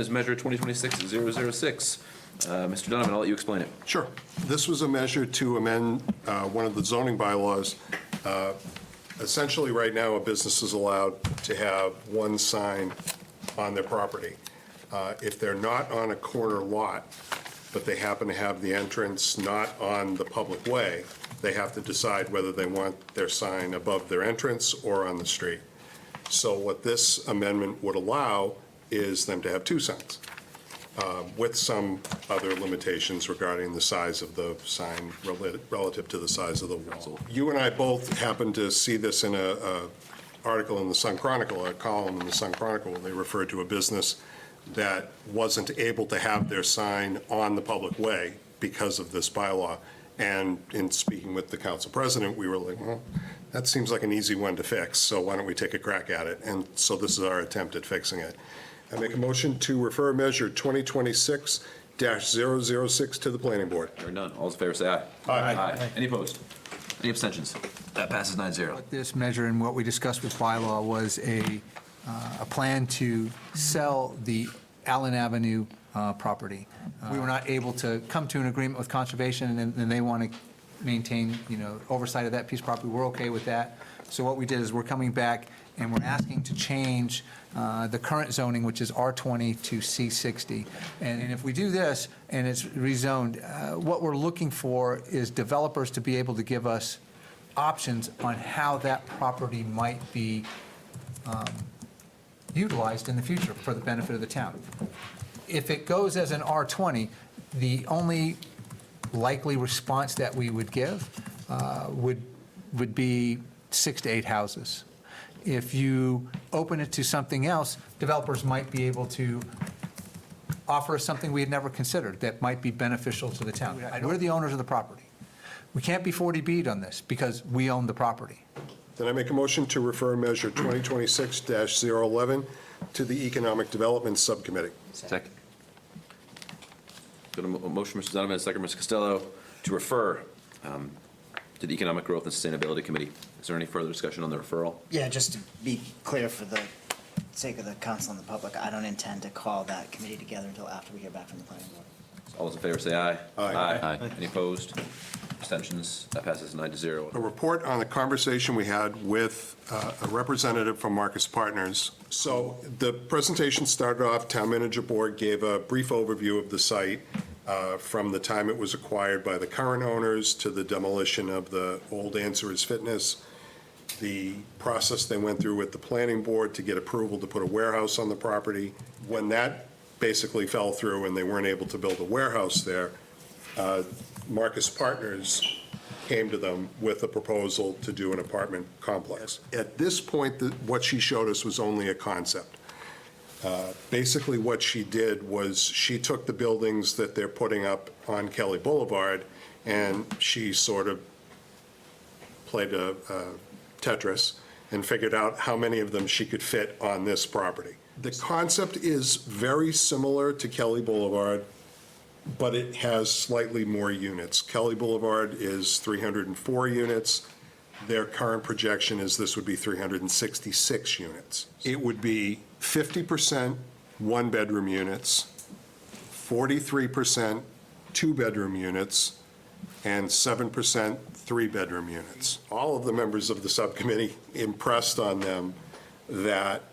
Is measure 2026-006. Mr. Donovan, I'll let you explain it. Sure. This was a measure to amend one of the zoning bylaws. Essentially, right now, a business is allowed to have one sign on their property. If they're not on a corner lot, but they happen to have the entrance not on the public way, they have to decide whether they want their sign above their entrance or on the street. So what this amendment would allow is them to have two signs, with some other limitations regarding the size of the sign relative to the size of the wall. You and I both happened to see this in a article in the Sun Chronicle, a column in the Sun Chronicle, where they referred to a business that wasn't able to have their sign on the public way because of this bylaw. And in speaking with the council president, we were like, well, that seems like an easy one to fix, so why don't we take a crack at it? And so this is our attempt at fixing it. I make a motion to refer measure 2026-006 to the planning board. Hearing none. All those in favor say aye. Aye. Any opposed? Any abstentions? That passes 9-0. This measure and what we discussed with bylaw was a plan to sell the Allen Avenue property. We were not able to come to an agreement with conservation, and they want to maintain, oversight of that piece of property. We're okay with that. So what we did is we're coming back and we're asking to change the current zoning, which is R20 to C60. And if we do this and it's rezoned, what we're looking for is developers to be able to give us options on how that property might be utilized in the future for the benefit of the town. If it goes as an R20, the only likely response that we would give would be 6 to 8 houses. If you open it to something else, developers might be able to offer us something we had never considered that might be beneficial to the town. We're the owners of the property. We can't be 40B'd on this because we own the property. Then I make a motion to refer measure 2026-011 to the Economic Development Subcommittee. Second. Got a motion, Mr. Donovan, a second, Mr. Costello, to refer to the Economic Growth and Sustainability Committee. Is there any further discussion on the referral? Yeah, just to be clear for the sake of the council and the public, I don't intend to call that committee together until after we hear back from the planning board. All those in favor say aye. Aye. Any opposed? Abstentions? That passes 9-0. A report on the conversation we had with a representative from Marcus Partners. So the presentation started off, Town Manager Board gave a brief overview of the site from the time it was acquired by the current owners to the demolition of the old Answer's Fitness, the process they went through with the planning board to get approval to put a warehouse on the property. When that basically fell through and they weren't able to build a warehouse there, Marcus Partners came to them with a proposal to do an apartment complex. At this point, what she showed us was only a concept. Basically, what she did was she took the buildings that they're putting up on Kelly Boulevard, and she sort of played a Tetris and figured out how many of them she could fit on this property. The concept is very similar to Kelly Boulevard, but it has slightly more units. Kelly Boulevard is 304 units. Their current projection is this would be 366 units. It would be 50% one-bedroom units, 43% two-bedroom units, and 7% three-bedroom units. All of the members of the subcommittee impressed on them that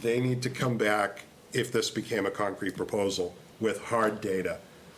they need to come back, if this became a concrete proposal, with hard data